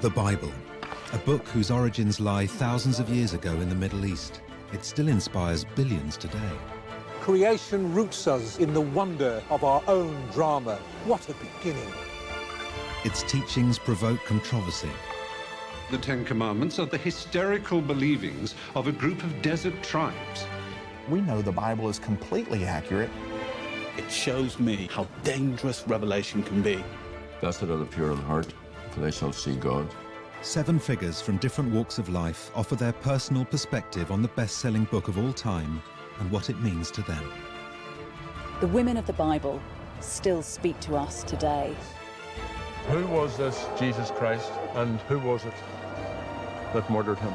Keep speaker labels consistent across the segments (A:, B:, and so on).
A: The Bible, a book whose origins lie thousands of years ago in the Middle East. It still inspires billions today.
B: Creation roots us in the wonder of our own drama. What a beginning.
A: Its teachings provoke controversy.
C: The Ten Commandments are the hysterical believings of a group of desert tribes.
D: We know the Bible is completely accurate.
E: It shows me how dangerous revelation can be.
F: Blessed are the pure in heart, for they shall see God.
A: 7 figures from different walks of life offer their personal perspective on the best-selling book of all time and what it means to them.
G: The women of the Bible still speak to us today.
H: Who was this Jesus Christ, and who was it that murdered him?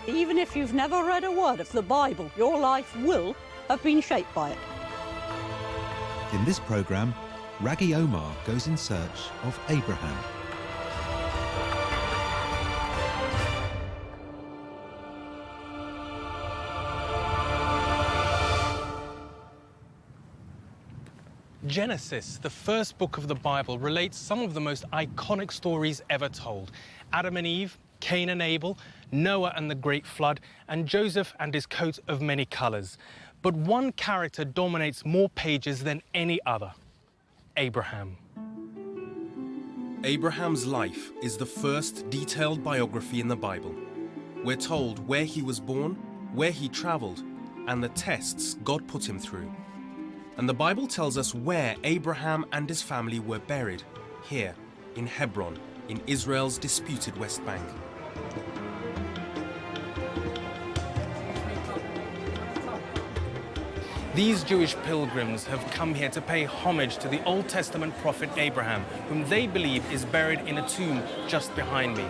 I: Even if you've never read a word of the Bible, your life will have been shaped by it.
A: In this programme, Raggy Omar goes in search of Abraham.
J: Genesis, the first book of the Bible, relates some of the most iconic stories ever told. Adam and Eve, Cain and Abel, Noah and the Great Flood, and Joseph and his coat of many colours. But one character dominates more pages than any other: Abraham. Abraham's life is the first detailed biography in the Bible. We're told where he was born, where he travelled, and the tests God put him through. And the Bible tells us where Abraham and his family were buried, here in Hebron, in Israel's disputed West Bank. These Jewish pilgrims have come here to pay homage to the Old Testament prophet Abraham, whom they believe is buried in a tomb just behind me.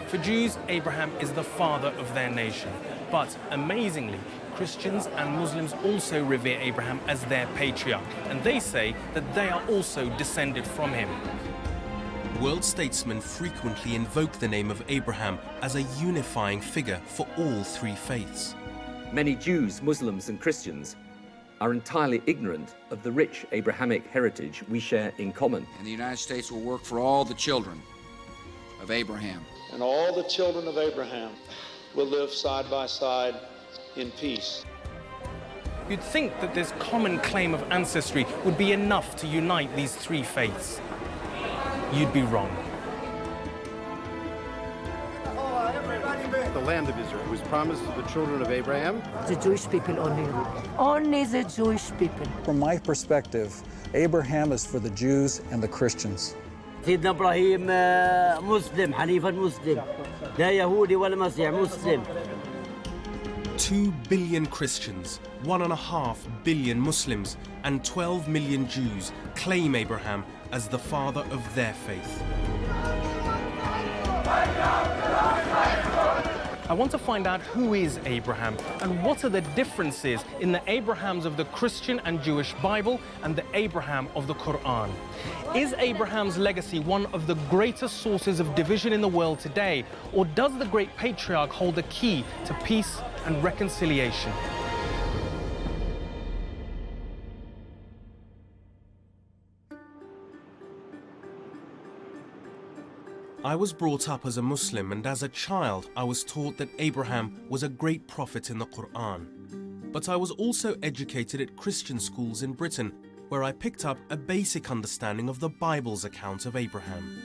J: For Jews, Abraham is the father of their nation. But amazingly, Christians and Muslims also revere Abraham as their patriarch, and they say that they are also descended from him. World statesmen frequently invoke the name of Abraham as a unifying figure for all 3 faiths.
K: Many Jews, Muslims and Christians are entirely ignorant of the rich Abrahamic heritage we share in common.
L: And the United States will work for all the children of Abraham.
M: And all the children of Abraham will live side by side in peace.
J: You'd think that this common claim of ancestry would be enough to unite these 3 faiths. You'd be wrong.
N: The land of Israel was promised to the children of Abraham.
O: The Jewish people only. Only the Jewish people.
P: From my perspective, Abraham is for the Jews and the Christians.
Q: سيدنا إبراهيم مسلم حنيفا مسلم لا يهودي ولا مسيح مسلم.
J: 2 billion Christians, 1.5 billion Muslims, and 12 million Jews claim Abraham as the father of their faith. I want to find out who is Abraham and what are the differences in the Abrahams of the Christian and Jewish Bible and the Abraham of the Quran. Is Abraham's legacy one of the greatest sources of division in the world today, or does the great patriarch hold the key to peace and reconciliation? I was brought up as a Muslim, and as a child I was taught that Abraham was a great prophet in the Quran. But I was also educated at Christian schools in Britain, where I picked up a basic understanding of the Bible's account of Abraham.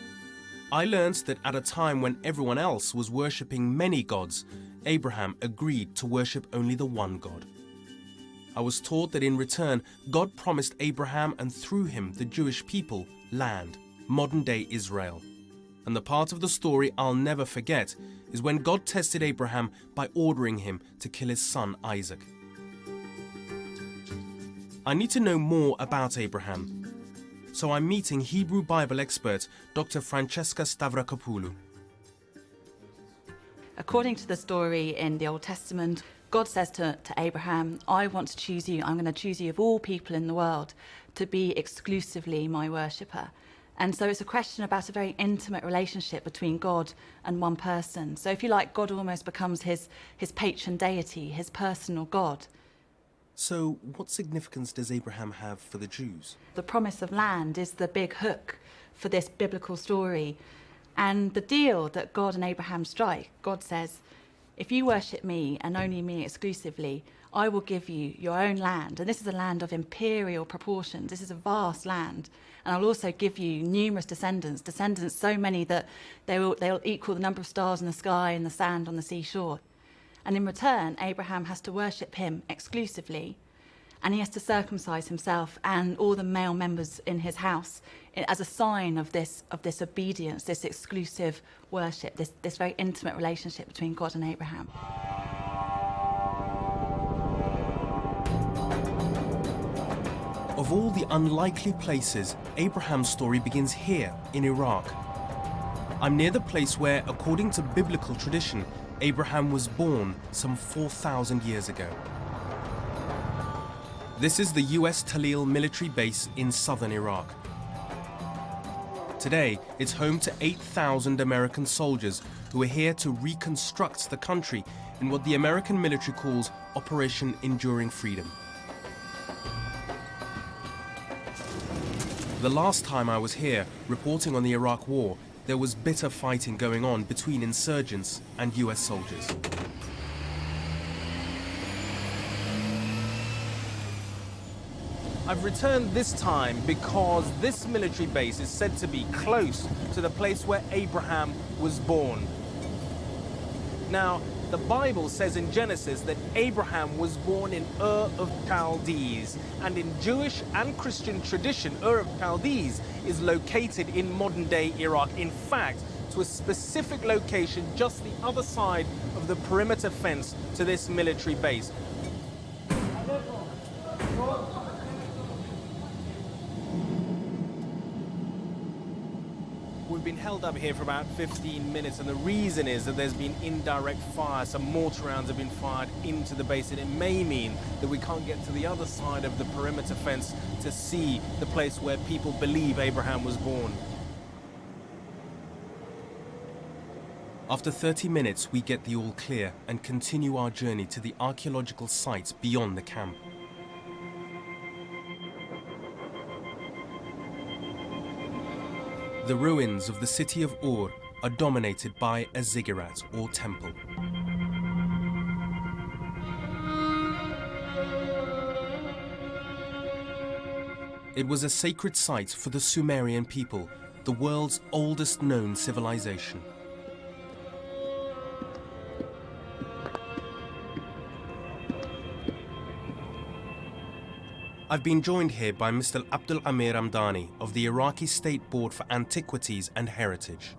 J: I learnt that at a time when everyone else was worshipping many gods, Abraham agreed to worship only the one God. I was taught that in return, God promised Abraham and through him the Jewish people land, modern-day Israel. And the part of the story I'll never forget is when God tested Abraham by ordering him to kill his son Isaac. I need to know more about Abraham, so I'm meeting Hebrew Bible expert Dr. Francesca Stavrakopoulou.
R: According to the story in the Old Testament, God says to Abraham, I want to choose you, I'm going to choose you of all people in the world to be exclusively my worshipper. And so it's a question about a very intimate relationship between God and one person. So if you like, God almost becomes his patron deity, his personal God.
J: So what significance does Abraham have for the Jews?
R: The promise of land is the big hook for this biblical story. And the deal that God and Abraham strike, God says, if you worship me and only me exclusively, I will give you your own land. And this is a land of imperial proportions. This is a vast land. And I'll also give you numerous descendants so many that they'll equal the number of stars in the sky and the sand on the seashore. And in return, Abraham has to worship him exclusively, and he has to circumcise himself and all the male members in his house as a sign of this obedience, this exclusive worship, this very intimate relationship between God and Abraham.
J: Of all the unlikely places, Abraham's story begins here in Iraq. I'm near the place where, according to biblical tradition, Abraham was born some 4,000 years ago. This is the US Talil military base in southern Iraq. Today, it's home to 8,000 American soldiers who are here to reconstruct the country in what the American military calls Operation Enduring Freedom. The last time I was here, reporting on the Iraq War, there was bitter fighting going on between insurgents and US soldiers. I've returned this time because this military base is said to be close to the place where Abraham was born. Now, the Bible says in Genesis that Abraham was born in Ur of Chaldees, and in Jewish and Christian tradition, Ur of Chaldees is located in modern-day Iraq. In fact, to a specific location just the other side of the perimeter fence to this military base. We've been held up here for about 15 minutes, and the reason is that there's been indirect fire. Some mortar rounds have been fired into the base, and it may mean that we can't get to the other side of the perimeter fence to see the place where people believe Abraham was born. After 30 minutes, we get the all clear and continue our journey to the archaeological sites beyond the camp. The ruins of the city of Ur are dominated by a ziggurat or temple. It was a sacred site for the Sumerian people, the world's oldest known civilization. I've been joined here by Mr. Abdul Amir Amdani of the Iraqi State Board for Antiquities and Heritage.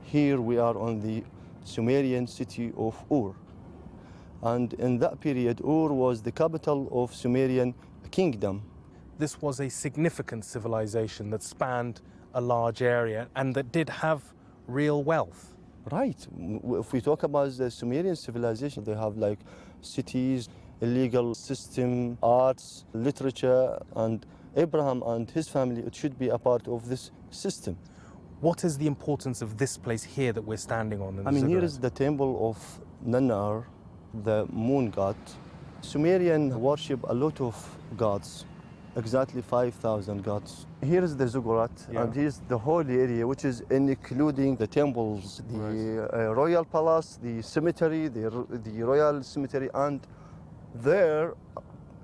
S: Here we are on the Sumerian city of Ur. And in that period, Ur was the capital of Sumerian kingdom.
J: This was a significant civilization that spanned a large area and that did have real wealth.
S: Right. If we talk about the Sumerian civilization, they have like cities, a legal system, arts, literature, and Abraham and his family, it should be a part of this system.
J: What is the importance of this place here that we're standing on?
S: I mean, here is the temple of Nannar, the moon god. Sumerian worship a lot of gods, exactly 5,000 gods. Here is the ziggurat, and here's the whole area, which is including the temples, the royal palace, the cemetery, the royal cemetery, and there,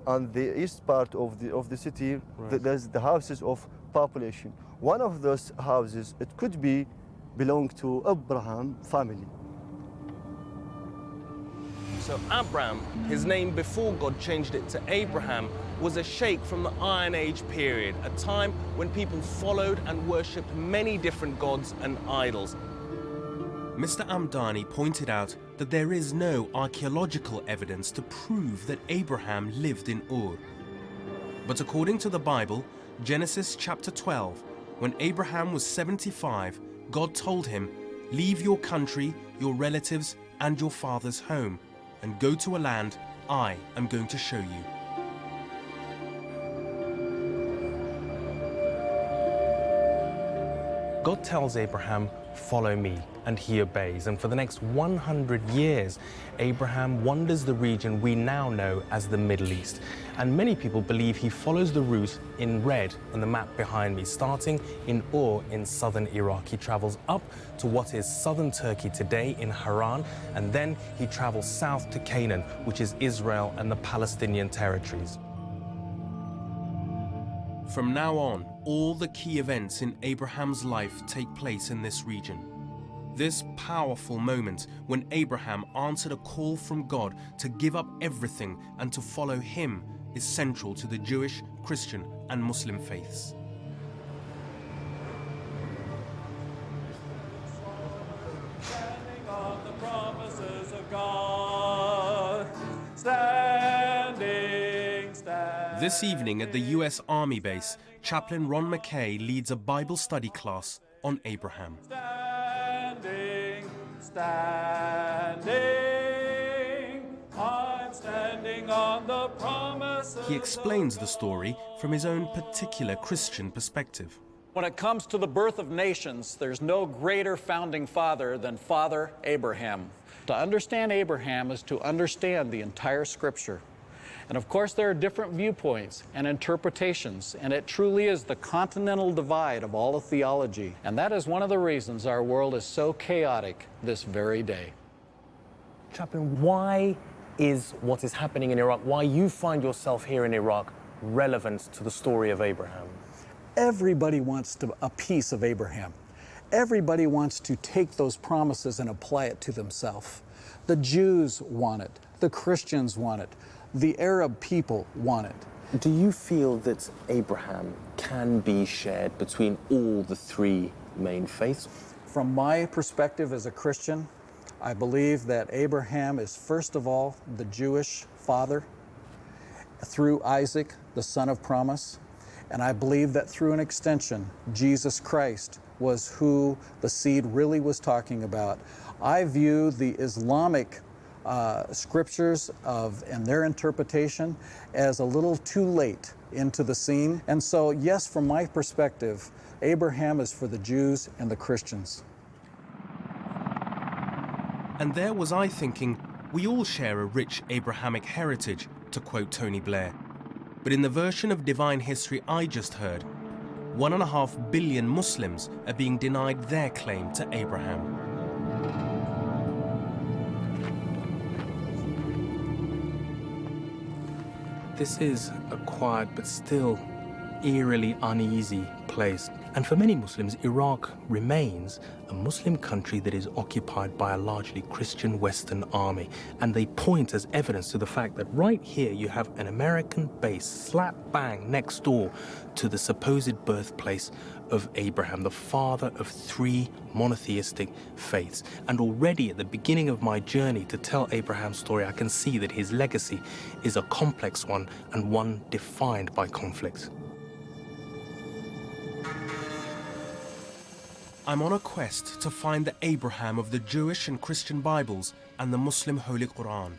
S: on the east part of the city, there's the houses of population. One of those houses, it could be belong to Abraham family.
J: So Abram, his name before God changed it to Abraham, was a sheikh from the Iron Age period, a time when people followed and worshipped many different gods and idols. Mr. Amdani pointed out that there is no archaeological evidence to prove that Abraham lived in Ur. But according to the Bible, Genesis chapter 12, when Abraham was 75, God told him, "Leave your country, your relatives, and your father's home, and go to a land I am going to show you." God tells Abraham, "Follow me." and he obeys. And for the next 100 years, Abraham wanders the region we now know as the Middle East. And many people believe he follows the route in red on the map behind me, starting in Ur in southern Iraq. He travels up to what is southern Turkey today in Haran, and then he travels south to Canaan, which is Israel and the Palestinian territories. From now on, all the key events in Abraham's life take place in this region. This powerful moment when Abraham answered a call from God to give up everything and to follow him is central to the Jewish, Christian, and Muslim faiths.
T: Standing on the promises of God, standing.
J: This evening at the US Army base, Chaplain Ron McKay leads a Bible study class on Abraham.
T: Standing, I'm standing on the promises.
J: He explains the story from his own particular Christian perspective.
P: When it comes to the birth of nations, there's no greater founding father than Father Abraham. To understand Abraham is to understand the entire Scripture. And of course, there are different viewpoints and interpretations, and it truly is the continental divide of all of theology. And that is one of the reasons our world is so chaotic this very day.
D: Chaplain, why is what is happening in Iraq, why you find yourself here in Iraq, relevant to the story of Abraham?
P: Everybody wants a piece of Abraham. Everybody wants to take those promises and apply it to themselves. The Jews want it. The Christians want it. The Arab people want it.
D: Do you feel that Abraham can be shared between all the three main faiths?
P: From my perspective as a Christian, I believe that Abraham is first of all the Jewish father through Isaac, the son of promise. And I believe that through an extension, Jesus Christ was who the seed really was talking about. I view the Islamic scriptures and their interpretation as a little too late into the scene. And so, yes, from my perspective, Abraham is for the Jews and the Christians.
J: And there was I thinking, we all share a rich Abrahamic heritage, to quote Tony Blair. But in the version of divine history I just heard, 1.5 billion Muslims are being denied their claim to Abraham. This is a quiet but still eerily uneasy place. And for many Muslims, Iraq remains a Muslim country that is occupied by a largely Christian Western army. And they point as evidence to the fact that right here you have an American base slap bang next door to the supposed birthplace of Abraham, the father of three monotheistic faiths. And already at the beginning of my journey to tell Abraham's story, I can see that his legacy is a complex one and one defined by conflict. I'm on a quest to find the Abraham of the Jewish and Christian Bibles and the Muslim Holy Quran.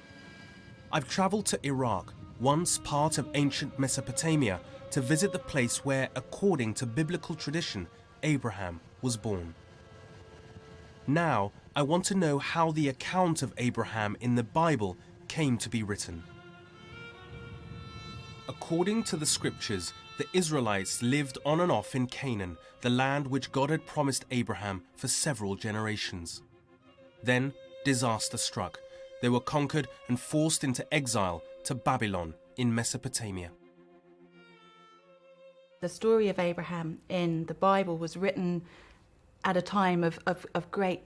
J: I've traveled to Iraq, once part of ancient Mesopotamia, to visit the place where, according to biblical tradition, Abraham was born. Now, I want to know how the account of Abraham in the Bible came to be written. According to the scriptures, the Israelites lived on and off in Canaan, the land which God had promised Abraham for several generations. Then disaster struck. They were conquered and forced into exile to Babylon in Mesopotamia.
R: The story of Abraham in the Bible was written at a time of great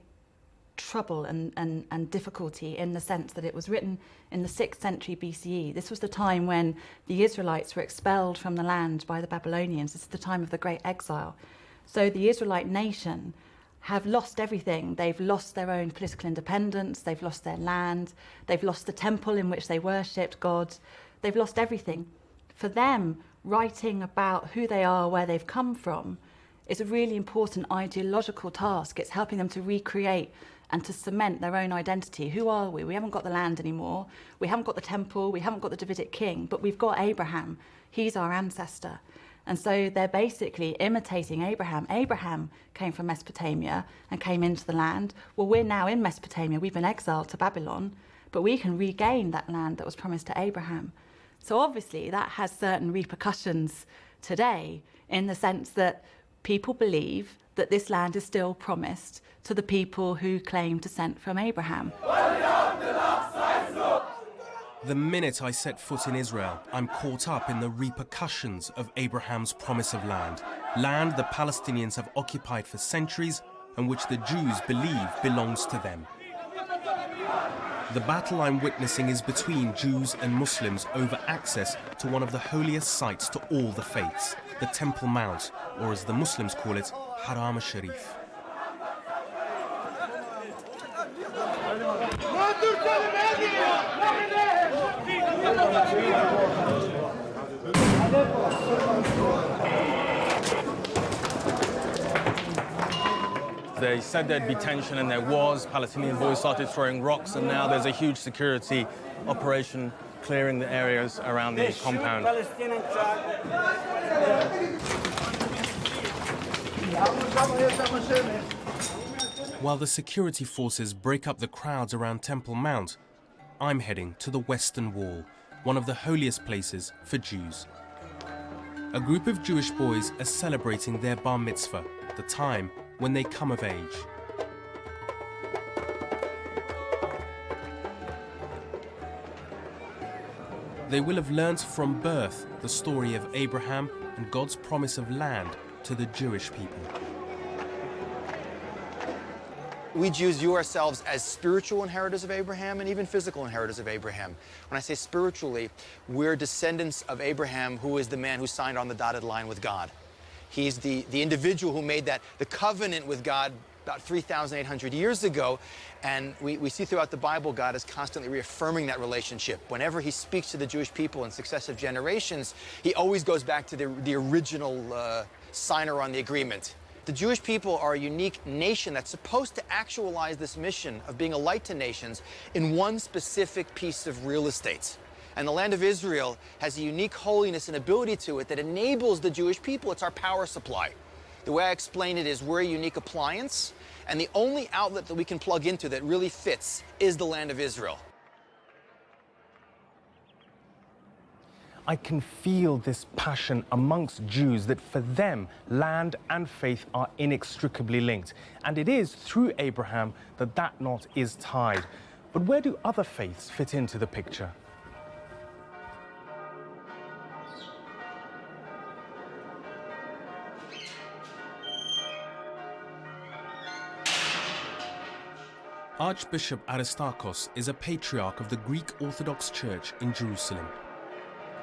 R: trouble and difficulty, in the sense that it was written in the 6th century BCE. This was the time when the Israelites were expelled from the land by the Babylonians. This is the time of the great exile. So the Israelite nation have lost everything. They've lost their own political independence, they've lost their land, they've lost the temple in which they worshipped God, they've lost everything. For them, writing about who they are, where they've come from, is a really important ideological task. It's helping them to recreate and to cement their own identity. Who are we? We haven't got the land anymore. We haven't got the temple. We haven't got the Davidic king, but we've got Abraham. He's our ancestor. And so they're basically imitating Abraham. Abraham came from Mesopotamia and came into the land. Well, we're now in Mesopotamia. We've been exiled to Babylon, but we can regain that land that was promised to Abraham. So obviously that has certain repercussions today in the sense that people believe that this land is still promised to the people who claim descent from Abraham.
J: The minute I set foot in Israel, I'm caught up in the repercussions of Abraham's promise of land. Land the Palestinians have occupied for centuries and which the Jews believe belongs to them. The battle I'm witnessing is between Jews and Muslims over access to one of the holiest sites to all the faiths, the Temple Mount, or as the Muslims call it, Haram al-Sharif.
D: They said there'd be tension, and there was. Palestinian boys started throwing rocks, and now there's a huge security operation clearing the areas around the compound.
J: While the security forces break up the crowds around Temple Mount, I'm heading to the Western Wall, one of the holiest places for Jews. A group of Jewish boys are celebrating their bar mitzvah, the time when they come of age. They will have learnt from birth the story of Abraham and God's promise of land to the Jewish people.
U: We Jews view ourselves as spiritual inheritors of Abraham and even physical inheritors of Abraham. When I say spiritually, we're descendants of Abraham, who is the man who signed on the dotted line with God. He's the individual who made the covenant with God about 3,800 years ago. And we see throughout the Bible, God is constantly reaffirming that relationship. Whenever he speaks to the Jewish people in successive generations, he always goes back to the original signer on the agreement. The Jewish people are a unique nation that's supposed to actualize this mission of being a light to nations in one specific piece of real estate. And the land of Israel has a unique holiness and ability to it that enables the Jewish people. It's our power supply. The way I explain it is we're a unique appliance, and the only outlet that we can plug into that really fits is the land of Israel.
D: I can feel this passion amongst Jews that for them, land and faith are inextricably linked. And it is through Abraham that that knot is tied. But where do other faiths fit into the picture?
J: Archbishop Aristarchos is a patriarch of the Greek Orthodox Church in Jerusalem.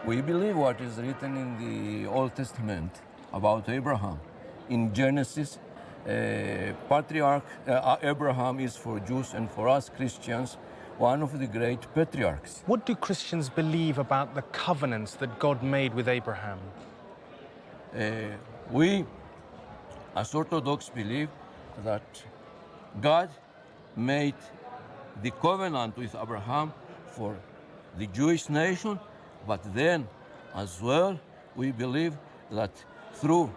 F: We believe what is written in the Old Testament about Abraham. In Genesis, Patriarch Abraham is for Jews and for us Christians, one of the great patriarchs.
D: What do Christians believe about the covenants that God made with Abraham?
F: We, as Orthodox, believe that God made the covenant with Abraham for the Jewish nation, but then as well we believe that through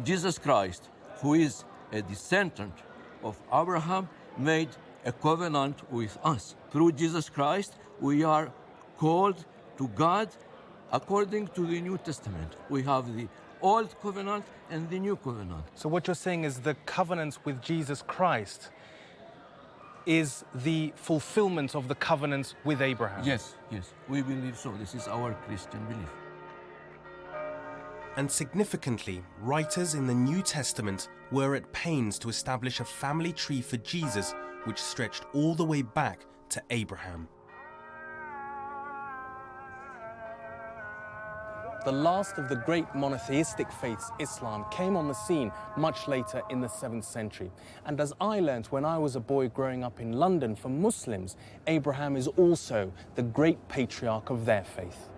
F: Jesus Christ, who is a descendant of Abraham, made a covenant with us. Through Jesus Christ, we are called to God according to the New Testament. We have the Old Covenant and the New Covenant.
D: So what you're saying is the covenants with Jesus Christ is the fulfillment of the covenants with Abraham.
F: Yes, yes, we believe so. This is our Christian belief.
J: And significantly, writers in the New Testament were at pains to establish a family tree for Jesus which stretched all the way back to Abraham.
D: The last of the great monotheistic faiths, Islam, came on the scene much later in the 7th century. And as I learnt when I was a boy growing up in London, for Muslims, Abraham is also the great patriarch of their faith.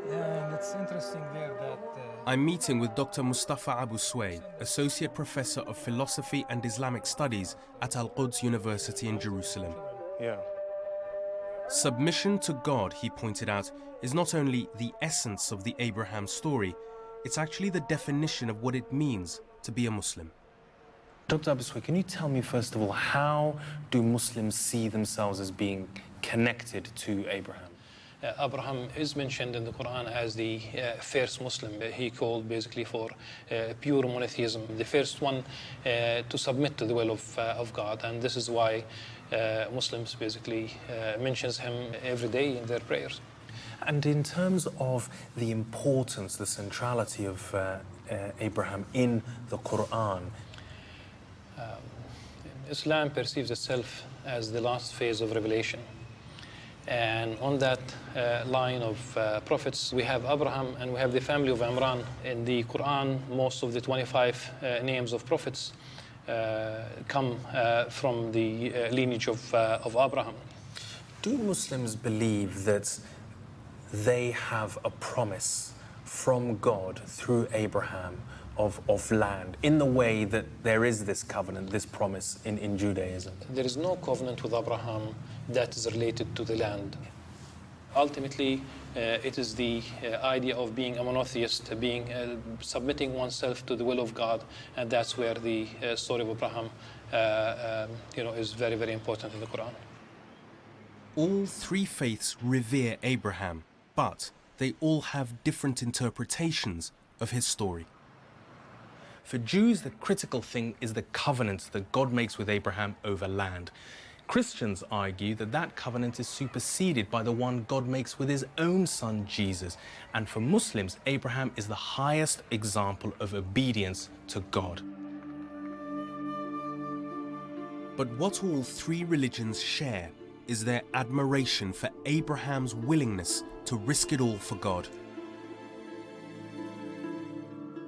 V: Yeah, and it's interesting there that...
J: I'm meeting with Dr. Mustafa Abu Sway, Associate Professor of Philosophy and Islamic Studies at Al-Quds University in Jerusalem.
D: Yeah.
J: Submission to God, he pointed out, is not only the essence of the Abraham story, It's actually the definition of what it means to be a Muslim.
D: Dr. Abuswe, can you tell me, first of all, how do Muslims see themselves as being connected to Abraham?
B: Abraham is mentioned in the Quran as the first Muslim. He called basically for pure monotheism, the first one to submit to the will of God, and this is why Muslims basically mentions him every day in their prayers.
D: And in terms of the importance, the centrality of Abraham in the Quran,
B: Islam perceives itself as the last phase of revelation. And on that line of prophets, we have Abraham and we have the family of Imran. In the Quran, most of the 25 names of prophets come from the lineage of Abraham.
D: Do Muslims believe that they have a promise from God through Abraham of land, in the way that there is this covenant, this promise in Judaism?
B: There is no covenant with Abraham that is related to the land. Ultimately, it is the idea of being a monotheist, submitting oneself to the will of God, and that's where the story of Abraham is very, very important in the Quran.
J: All three faiths revere Abraham, but they all have different interpretations of his story.
D: For Jews, the critical thing is the covenant that God makes with Abraham over land. Christians argue that that covenant is superseded by the one God makes with his own son, Jesus. And for Muslims, Abraham is the highest example of obedience to God.
J: But what all three religions share is their admiration for Abraham's willingness to risk it all for God.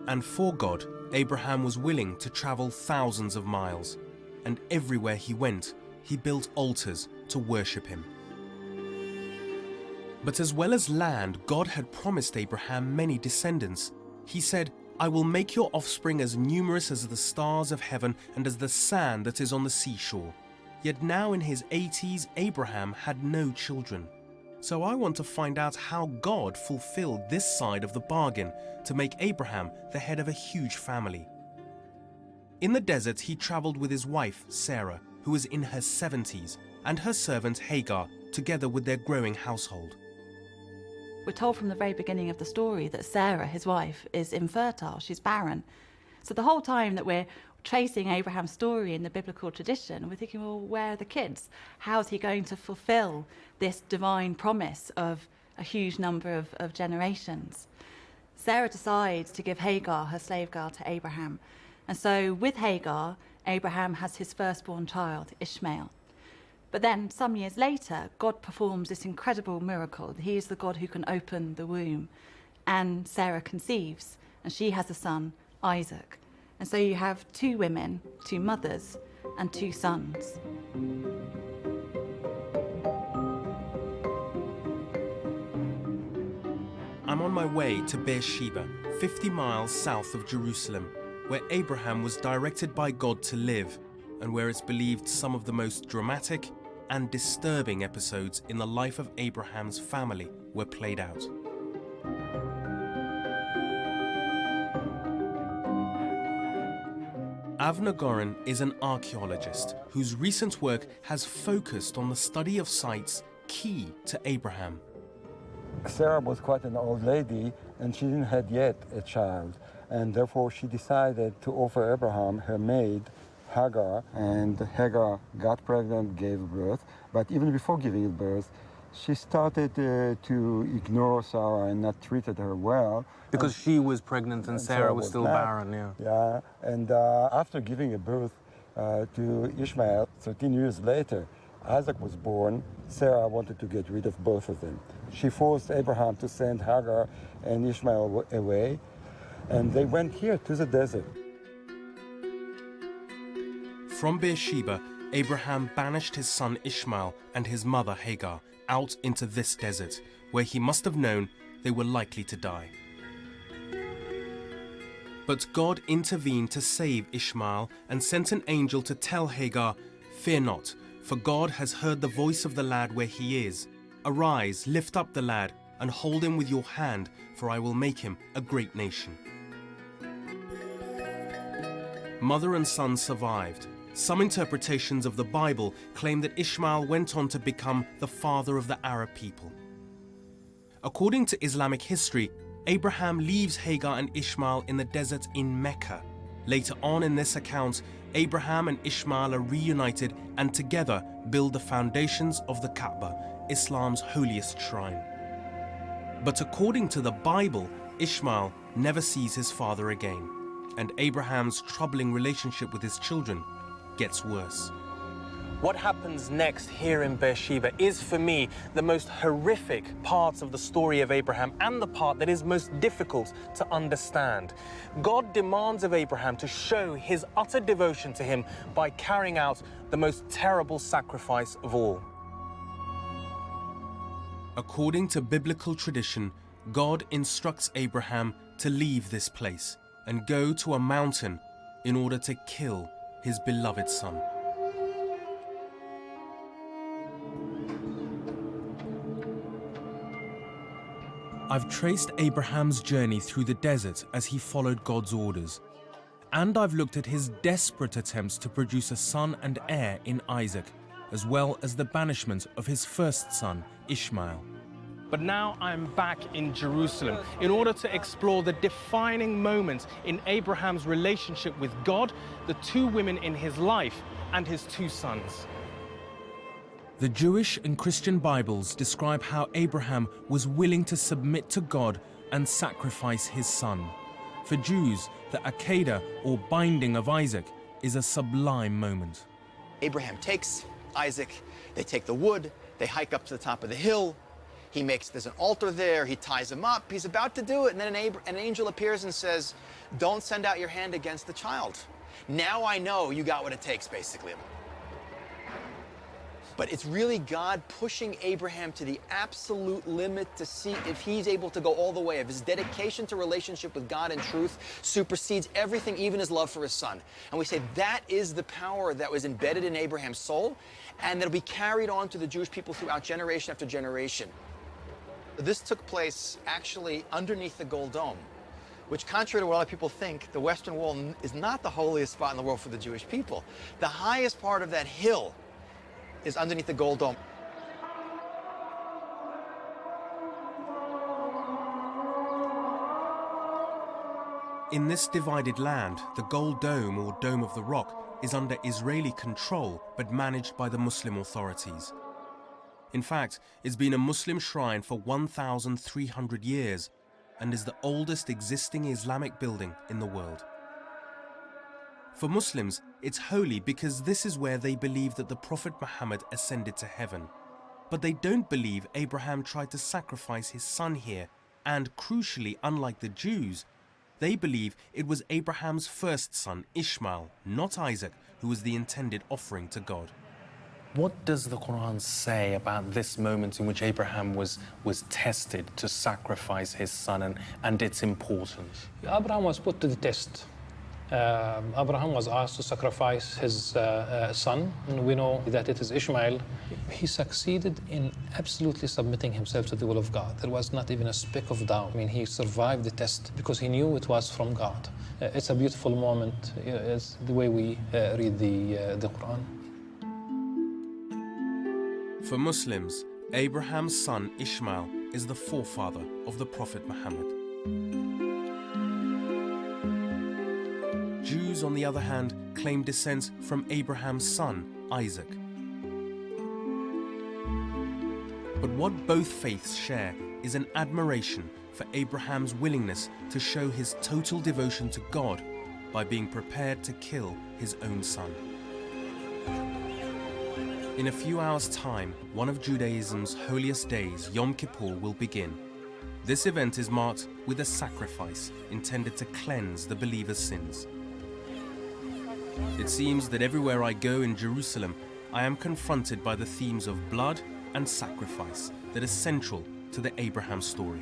J: And for God, Abraham was willing to travel thousands of miles, and everywhere he went, he built altars to worship him. But as well as land, God had promised Abraham many descendants. He said, "I will make your offspring as numerous as the stars of heaven and as the sand that is on the seashore." Yet now in his 80s, Abraham had no children. So I want to find out how God fulfilled this side of the bargain to make Abraham the head of a huge family. In the desert, he traveled with his wife, Sarah, who was in her 70s, and her servant Hagar, together with their growing household.
R: We're told from the very beginning of the story that Sarah, his wife, is infertile, she's barren. So the whole time that we're tracing Abraham's story in the biblical tradition, we're thinking, well, where are the kids? How's he going to fulfill this divine promise of a huge number of generations? Sarah decides to give Hagar, her slave girl, to Abraham. And so with Hagar, Abraham has his firstborn child, Ishmael. But then some years later, God performs this incredible miracle. He is the God who can open the womb. And Sarah conceives, and she has a son, Isaac. And so you have two women, two mothers, and two sons.
J: I'm on my way to Beersheba, 50 miles south of Jerusalem, where Abraham was directed by God to live, and where it's believed some of the most dramatic and disturbing episodes in the life of Abraham's family were played out. Avner Goren is an archaeologist whose recent work has focused on the study of sites key to Abraham.
C: Sarah was quite an old lady and she didn't have yet a child, and therefore she decided to offer Abraham her maid Hagar, and Hagar got pregnant, gave birth, but even before giving birth she started to ignore Sarah and not treated her well.
D: Because she was pregnant and Sarah was still barren, yeah.
C: Yeah, and after giving a birth to Ishmael, 13 years later, Isaac was born. Sarah wanted to get rid of both of them. She forced Abraham to send Hagar and Ishmael away, and they went here to the desert.
J: From Beersheba, Abraham banished his son Ishmael and his mother Hagar out into this desert, where he must have known they were likely to die. But God intervened to save Ishmael and sent an angel to tell Hagar, "Fear not, for God has heard the voice of the lad where he is. Arise, lift up the lad, and hold him with your hand, for I will make him a great nation." Mother and son survived. Some interpretations of the Bible claim that Ishmael went on to become the father of the Arab people. According to Islamic history, Abraham leaves Hagar and Ishmael in the desert in Mecca. Later on in this account, Abraham and Ishmael are reunited and together build the foundations of the Kaaba, Islam's holiest shrine. But according to the Bible, Ishmael never sees his father again, and Abraham's troubling relationship with his children gets worse.
D: What happens next here in Beersheba is, for me, the most horrific part of the story of Abraham and the part that is most difficult to understand. God demands of Abraham to show his utter devotion to him by carrying out the most terrible sacrifice of all.
J: According to biblical tradition, God instructs Abraham to leave this place and go to a mountain in order to kill his beloved son. I've traced Abraham's journey through the desert as he followed God's orders. And I've looked at his desperate attempts to produce a son and heir in Isaac, as well as the banishment of his first son, Ishmael.
D: But now I'm back in Jerusalem in order to explore the defining moments in Abraham's relationship with God, the two women in his life, and his two sons.
J: The Jewish and Christian Bibles describe how Abraham was willing to submit to God and sacrifice his son. For Jews, the Akedah, or binding of Isaac, is a sublime moment.
U: Abraham takes Isaac, they take the wood, they hike up to the top of the hill. There's an altar there, he ties him up, he's about to do it, and then an angel appears and says, "Don't send out your hand against the child. Now I know you got what it takes," basically. But it's really God pushing Abraham to the absolute limit to see if he's able to go all the way, if his dedication to relationship with God and truth supersedes everything, even his love for his son. And we say that is the power that was embedded in Abraham's soul, and that'll be carried on to the Jewish people throughout generation after generation. This took place actually underneath the Gold Dome, which, contrary to what a lot of people think, the Western Wall is not the holiest spot in the world for the Jewish people. The highest part of that hill is underneath the Gold Dome.
J: In this divided land, the Gold Dome, or Dome of the Rock, is under Israeli control but managed by the Muslim authorities. In fact, it's been a Muslim shrine for 1,300 years and is the oldest existing Islamic building in the world. For Muslims, it's holy because this is where they believe that the Prophet Muhammad ascended to heaven. But they don't believe Abraham tried to sacrifice his son here, and crucially, unlike the Jews, they believe it was Abraham's first son, Ishmael, not Isaac, who was the intended offering to God.
D: What does the Quran say about this moment in which Abraham was tested to sacrifice his son and its importance?
B: Abraham was put to the test. Abraham was asked to sacrifice his son, and we know that it is Ishmael. He succeeded in absolutely submitting himself to the will of God. There was not even a speck of doubt. I mean, he survived the test because he knew it was from God. It's a beautiful moment. It's the way we read the Quran.
J: For Muslims, Abraham's son Ishmael is the forefather of the Prophet Muhammad. Jews, on the other hand, claim descent from Abraham's son, Isaac. But what both faiths share is an admiration for Abraham's willingness to show his total devotion to God by being prepared to kill his own son. In a few hours' time, one of Judaism's holiest days, Yom Kippur, will begin. This event is marked with a sacrifice intended to cleanse the believer's sins. It seems that everywhere I go in Jerusalem, I am confronted by the themes of blood and sacrifice that are central to the Abraham story.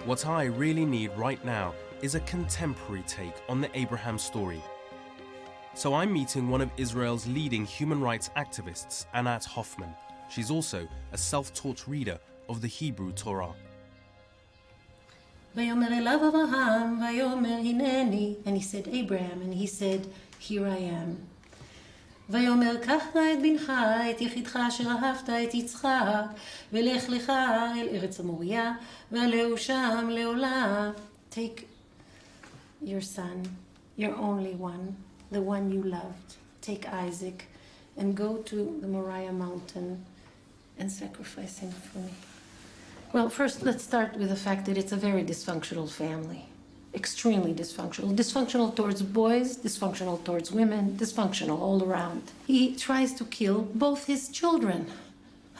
J: What I really need right now is a contemporary take on the Abraham story. So I'm meeting one of Israel's leading human rights activists, Anat Hoffman. She's also a self-taught reader of the Hebrew Torah.
E: ויאמר אליו אברהם, ויאמר הנני, and he said Abraham, and he said, here I am. ויאמר קח נא את בנך, את יחידך אשר אהבת, את יצחק, ולך לך אל ארץ המוריה, ועלהו שם לעולם. Take your son, your only one, the one you loved, take Isaac, and go to the Moriah mountain and sacrifice him for me. Well, first, let's start with the fact that it's a very dysfunctional family. Extremely dysfunctional. Dysfunctional towards boys, dysfunctional towards women, dysfunctional all around. He tries to kill both his children,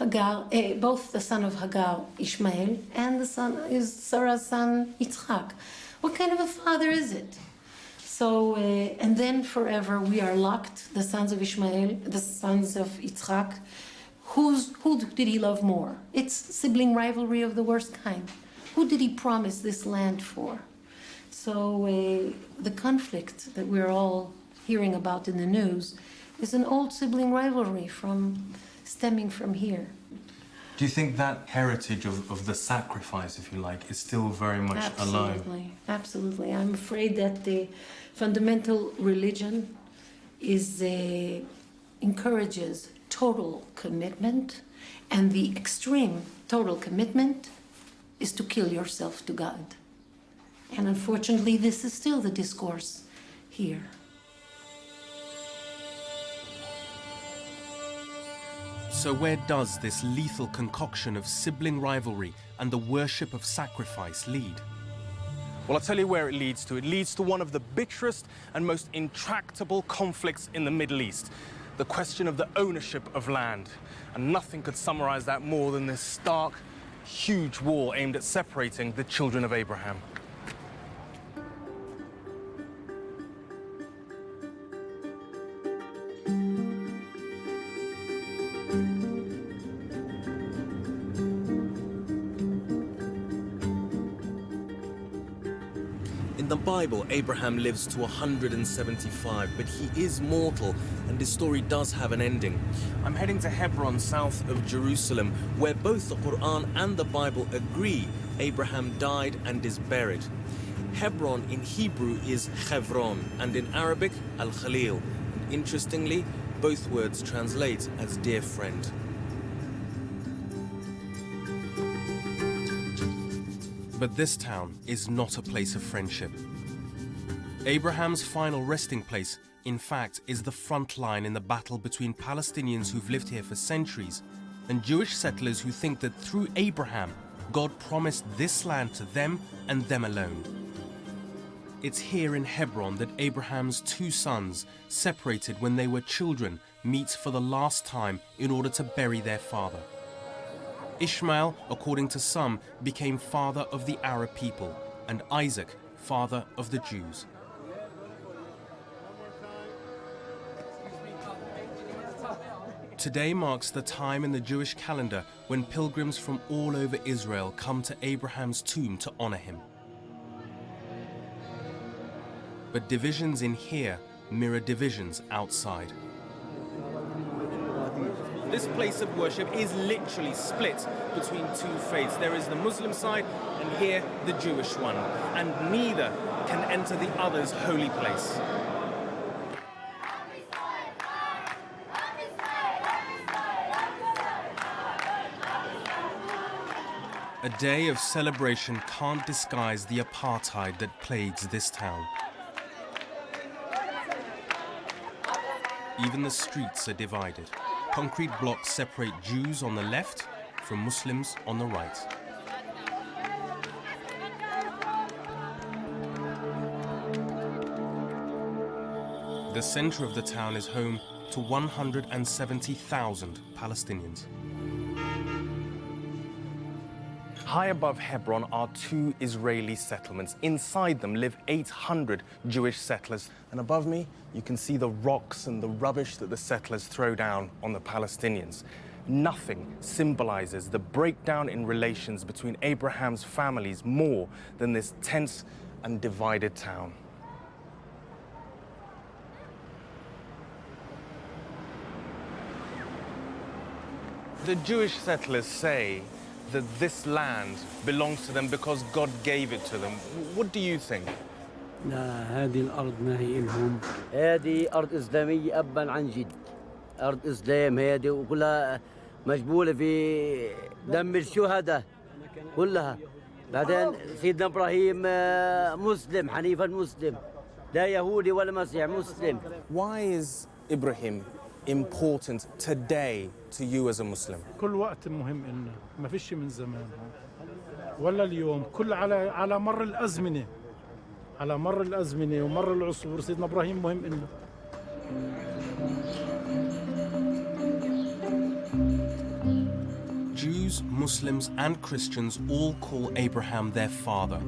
E: Hagar, both the son of Hagar, Ishmael, and the son is Sarah's son, Yitzchak. What kind of a father is it? So, and then forever we are locked, the sons of Ishmael, the sons of Yitzchak. Who did he love more? It's sibling rivalry of the worst kind. Who did he promise this land for? So the conflict that we're all hearing about in the news is an old sibling rivalry stemming from here.
D: Do you think that heritage of the sacrifice, if you like, is still very much alive?
E: Absolutely, absolutely. I'm afraid that the fundamental religion encourages total commitment, and the extreme total commitment is to kill yourself to God. And unfortunately, this is still the discourse here.
J: So where does this lethal concoction of sibling rivalry and the worship of sacrifice lead?
D: Well, I'll tell you where it leads to. It leads to one of the bitterest and most intractable conflicts in the Middle East. The question of the ownership of land. And nothing could summarize that more than this stark, huge wall aimed at separating the children of Abraham.
J: In the Bible, Abraham lives to 175, but he is mortal, and his story does have an ending. I'm heading to Hebron, south of Jerusalem, where both the Quran and the Bible agree Abraham died and is buried. Hebron in Hebrew is Chevron, and in Arabic, Al-Khalil. Interestingly, both words translate as dear friend. But this town is not a place of friendship. Abraham's final resting place, in fact, is the front line in the battle between Palestinians who've lived here for centuries and Jewish settlers who think that through Abraham, God promised this land to them and them alone. It's here in Hebron that Abraham's two sons, separated when they were children, meet for the last time in order to bury their father. Ishmael, according to some, became father of the Arab people, and Isaac, father of the Jews. Today marks the time in the Jewish calendar when pilgrims from all over Israel come to Abraham's tomb to honor him. But divisions in here mirror divisions outside. This place of worship is literally split between two faiths. There is the Muslim side and here the Jewish one, and neither can enter the other's holy place. A day of celebration can't disguise the apartheid that plagues this town. Even the streets are divided. Concrete blocks separate Jews on the left from Muslims on the right. The center of the town is home to 170,000 Palestinians.
D: High above Hebron are two Israeli settlements. Inside them live 800 Jewish settlers. And above me, you can see the rocks and the rubbish that the settlers throw down on the Palestinians. Nothing symbolizes the breakdown in relations between Abraham's families more than this tense and divided town. The Jewish settlers say that this land belongs to them because God gave it to them. What do you think?
Q: لا هذه الأرض ما هي إلهم هذه أرض إسلامية أبا عن جد أرض إسلام هذه وكلها مجبولة في دم الشهداء كلها بعدين سيدنا إبراهيم مسلم حنيفا مسلم لا يهودي ولا مسيح مسلم.
D: Why is Ibrahim important today to you as a Muslim?
V: كل وقت مهم إلنا ما فيش من زمان ولا اليوم كل على مر الأزمنة على مر الأزمنة ومر العصور سيدنا إبراهيم مهم إلنا.
J: Jews, Muslims and Christians all call Abraham their father.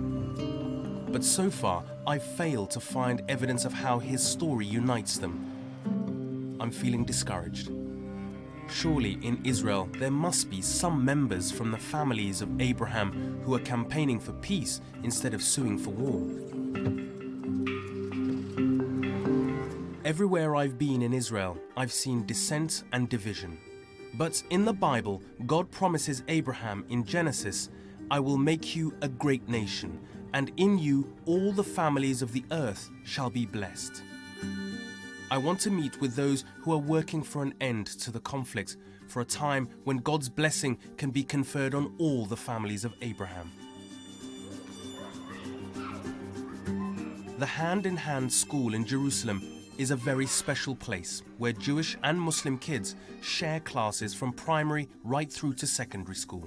J: But so far, I've failed to find evidence of how his story unites them. I'm feeling discouraged. Surely in Israel there must be some members from the families of Abraham who are campaigning for peace instead of suing for war. Everywhere I've been in Israel, I've seen dissent and division. But in the Bible, God promises Abraham in Genesis, "I will make you a great nation, and in you all the families of the earth shall be blessed." I want to meet with those who are working for an end to the conflict, for a time when God's blessing can be conferred on all the families of Abraham. The Hand-in-Hand School in Jerusalem is a very special place where Jewish and Muslim kids share classes from primary right through to secondary school.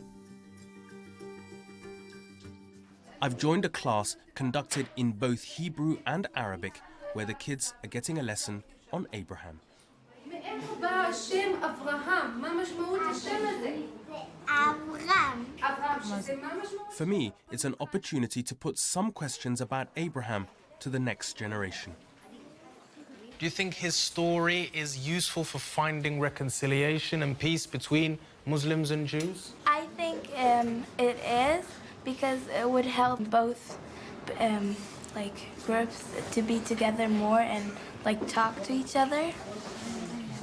J: I've joined a class conducted in both Hebrew and Arabic where the kids are getting a lesson on Abraham. For me, it's an opportunity to put some questions about Abraham to the next generation.
D: Do you think his story is useful for finding reconciliation and peace between Muslims and Jews?
G: I think it is, because it would help both groups to be together more and talk to each other.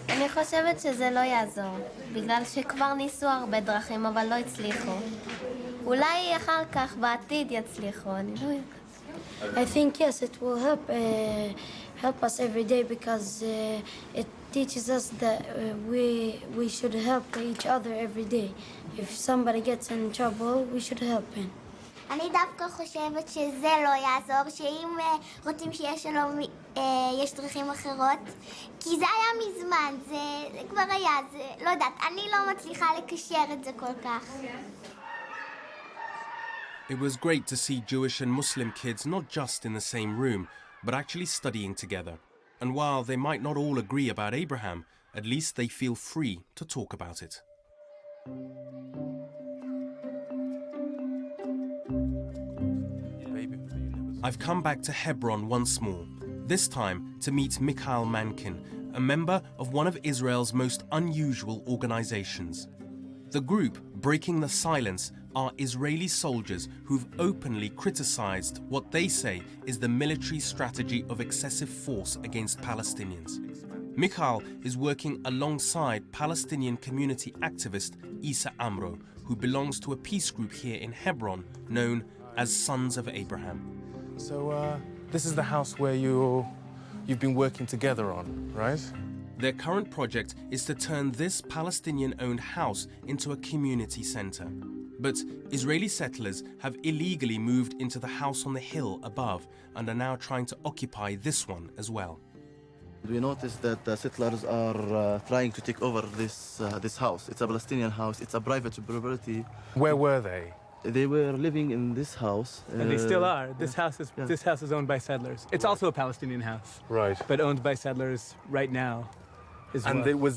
H: אני חושבת שזה לא יעזור, בגלל שכבר ניסו הרבה דרכים אבל לא הצליחו. אולי אחר כך בעתיד יצליחו, אני לא יודעת.
W: I think yes, it will help us every day, because it teaches us that we should help each other every day. If somebody gets in trouble, we should help him.
H: אני דווקא חושבת שזה לא יעזור, שאם רוצים שיהיה שלום, יש דרכים אחרות. כי זה היה מזמן, זה כבר היה, זה לא יודעת, אני לא מצליחה לקשר את זה כל כך.
J: It was great to see Jewish and Muslim kids not just in the same room, but actually studying together. And while they might not all agree about Abraham, at least they feel free to talk about it. I've come back to Hebron once more, this time to meet Mikhail Mankin, a member of one of Israel's most unusual organizations. The group, Breaking the Silence, are Israeli soldiers who've openly criticized what they say is the military strategy of excessive force against Palestinians. Mikhail is working alongside Palestinian community activist Isa Amro, who belongs to a peace group here in Hebron known as Sons of Abraham.
D: So this is the house where you've been working together on, right?
J: Their current project is to turn this Palestinian-owned house into a community center. But Israeli settlers have illegally moved into the house on the hill above and are now trying to occupy this one as well.
X: We noticed that the settlers are trying to take over this house. It's a Palestinian house. It's a private property.
D: Where were they?
X: They were living in this house.
Y: And they still are. This house is owned by settlers. It's also a Palestinian house.
D: Right.
Y: But owned by settlers right now.
D: And it was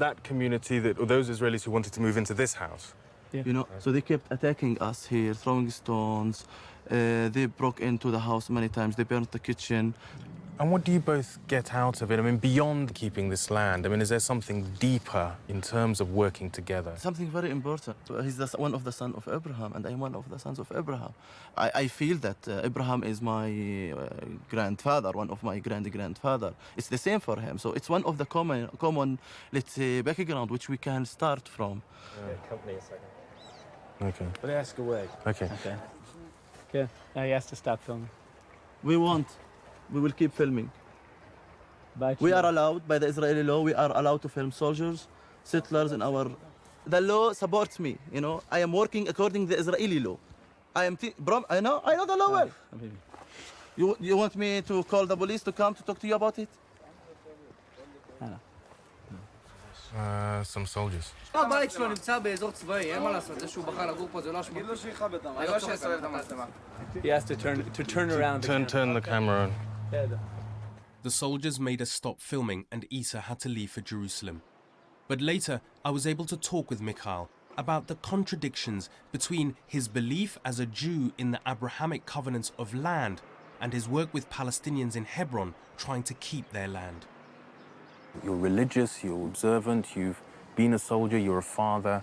D: that community or those Israelis who wanted to move into this house?
Y: Yeah.
X: You know, so they kept attacking us here, throwing stones. They broke into the house many times. They burnt the kitchen.
D: And what do you both get out of it? I mean, beyond keeping this land, I mean, is there something deeper in terms of working together?
X: Something very important. He's one of the sons of Abraham, and I'm one of the sons of Abraham. I feel that Abraham is my grandfather, one of my grandfather. It's the same for him. So it's one of the common, let's say, background which we can start from.
Y: Company a second.
D: Okay.
Y: But ask away.
D: Okay.
Y: Okay. Okay. Now he has to stop filming.
X: We will keep filming. We are allowed, by the Israeli law, we are allowed to film soldiers, settlers in our... The law supports me, you know. I am working according to the Israeli law. I know the law well. You want me to call the police to come to talk to you about it?
D: Some soldiers.
Y: He has to turn around.
D: Turn the camera on.
J: The soldiers made us stop filming and Isa had to leave for Jerusalem. But later, I was able to talk with Mikhail about the contradictions between his belief as a Jew in the Abrahamic covenants of land and his work with Palestinians in Hebron trying to keep their land.
D: You're religious, you're observant, you've been a soldier, you're a father,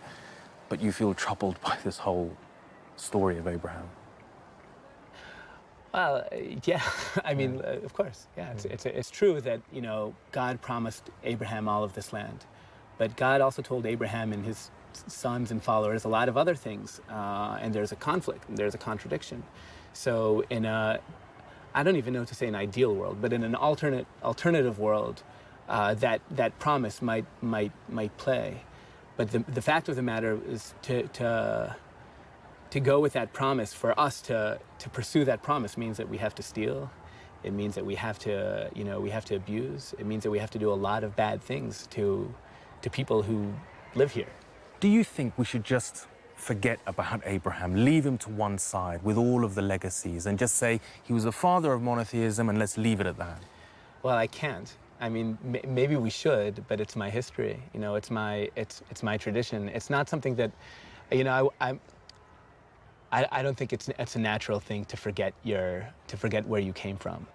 D: but you feel troubled by this whole story of Abraham.
Y: Well, yeah, I mean, of course, yeah. It's true that, you know, God promised Abraham all of this land, but God also told Abraham and his sons and followers a lot of other things, and there's a conflict, and there's a contradiction. So in a, I don't even know to say an ideal world, but in an alternative world, that promise might play. But the fact of the matter is to go with that promise, for us to pursue that promise means that we have to steal. It means that we have to, you know, we have to abuse. It means that we have to do a lot of bad things to people who live here.
D: Do you think we should just forget about Abraham, leave him to one side with all of the legacies and just say he was the father of monotheism and let's leave it at that? Well, I can't. I mean, maybe we should, but it's my history. You know, it's my tradition. It's not something that, you know, I don't think it's a natural thing to forget where you came from.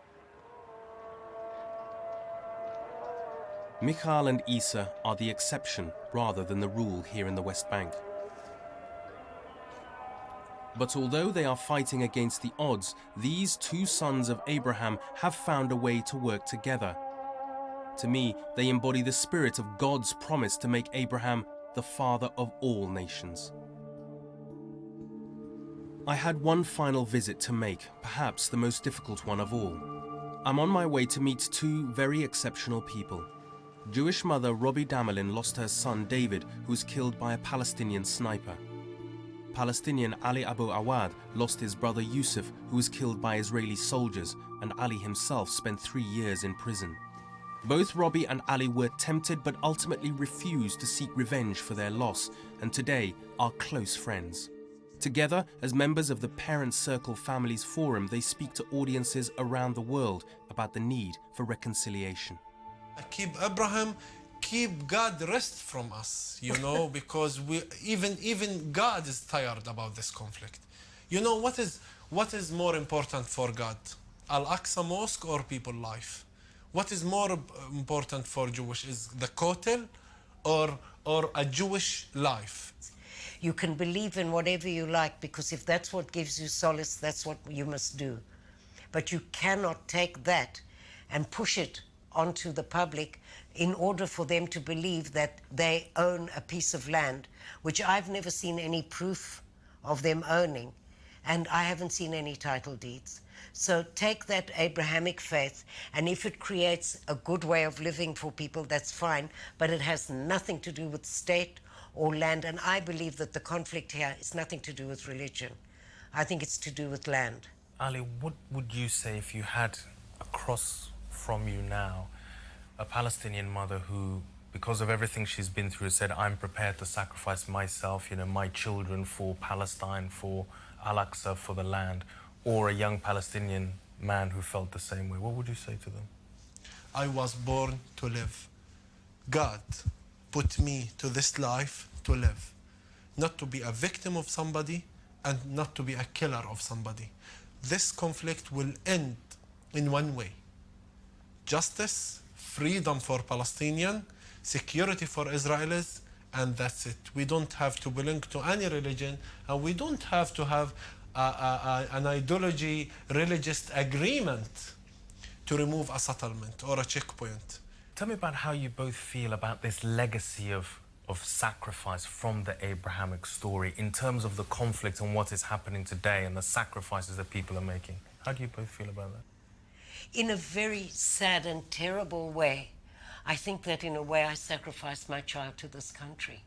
J: Michal and Isa are the exception rather than the rule here in the West Bank. But although they are fighting against the odds, these two sons of Abraham have found a way to work together. To me, they embody the spirit of God's promise to make Abraham the father of all nations. I had one final visit to make, perhaps the most difficult one of all. I'm on my way to meet two very exceptional people. Jewish mother Robbie Damelin lost her son David, who was killed by a Palestinian sniper. Palestinian Ali Abu Awad lost his brother Yusuf, who was killed by Israeli soldiers, and Ali himself spent 3 years in prison. Both Robbie and Ali were tempted but ultimately refused to seek revenge for their loss, and today are close friends. Together, as members of the Parent Circle Families Forum, they speak to audiences around the world about the need for reconciliation.
A: Keep Abraham, keep God rest from us, you know, because even God is tired about this conflict. You know, what is more important for God? Al-Aqsa Mosque or people life? What is more important for Jewish? Is the Kotel or a Jewish life?
I: You can believe in whatever you like, because if that's what gives you solace, that's what you must do. But you cannot take that and push it onto the public in order for them to believe that they own a piece of land, which I've never seen any proof of them owning, and I haven't seen any title deeds. So take that Abrahamic faith, and if it creates a good way of living for people, that's fine, but it has nothing to do with state or land, and I believe that the conflict here is nothing to do with religion. I think it's to do with land.
D: Ali, what would you say if you had across from you now a Palestinian mother who, because of everything she's been through, said, I'm prepared to sacrifice myself, you know, my children for Palestine, for Al-Aqsa, for the land, or a young Palestinian man who felt the same way? What would you say to them?
A: I was born to live. God put me to this life to live, not to be a victim of somebody and not to be a killer of somebody. This conflict will end in one way, justice, freedom for Palestinians, security for Israelis, and that's it. We don't have to belong to any religion, and we don't have to have an ideology, religious agreement to remove a settlement or a checkpoint.
D: Tell me about how you both feel about this legacy of sacrifice from the Abrahamic story in terms of the conflict and what is happening today and the sacrifices that people are making. How do you both feel about that?
I: In a very sad and terrible way. I think that in a way I sacrificed my child to this country.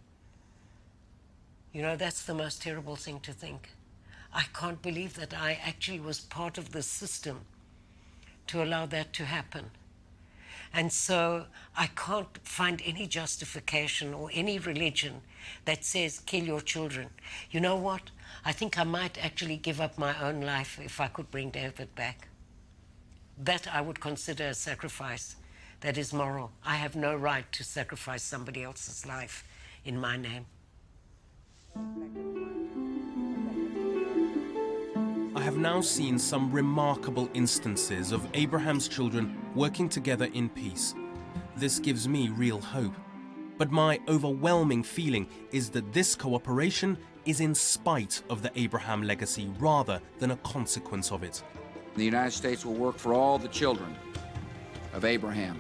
I: You know, that's the most terrible thing to think. I can't believe that I actually was part of the system to allow that to happen. And so I can't find any justification or any religion that says kill your children. You know what? I think I might actually give up my own life if I could bring David back. That I would consider a sacrifice that is moral. I have no right to sacrifice somebody else's life in my name.
J: I have now seen some remarkable instances of Abraham's children working together in peace. This gives me real hope. But my overwhelming feeling is that this cooperation is in spite of the Abraham legacy rather than a consequence of it.
K: The United States will work for all the children of Abraham.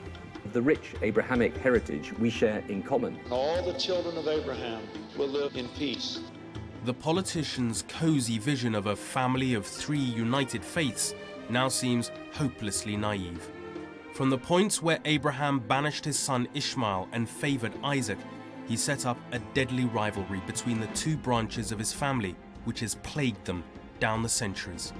L: The rich Abrahamic heritage we share in common.
M: All the children of Abraham will live in peace.
J: The politicians' cozy vision of a family of three united faiths now seems hopelessly naive. From the point where Abraham banished his son Ishmael and favored Isaac, he set up a deadly rivalry between the two branches of his family, which has plagued them down the centuries.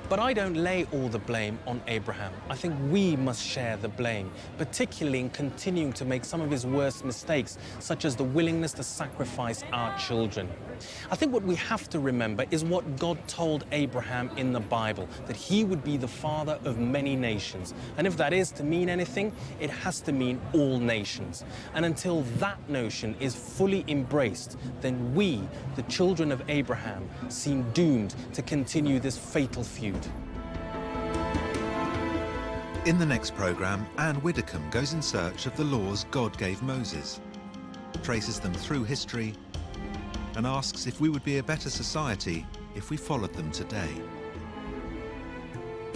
D: But I don't lay all the blame on Abraham. I think we must share the blame, particularly in continuing to make some of his worst mistakes, such as the willingness to sacrifice our children. I think what we have to remember is what God told Abraham in the Bible, that he would be the father of many nations. And if that is to mean anything, it has to mean all nations. And until that notion is fully embraced, then we, the children of Abraham, seem doomed to continue this fatal feud.
N: In the next programme, Anne Widdecombe goes in search of the laws God gave Moses, traces them through history, and asks if we would be a better society if we followed them today.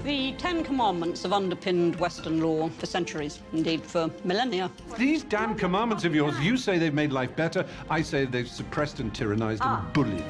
O: The Ten Commandments have underpinned Western law for centuries, indeed for millennia.
Z: These damn commandments of yours, you say they've made life better, I say they've suppressed and tyrannized and bullied.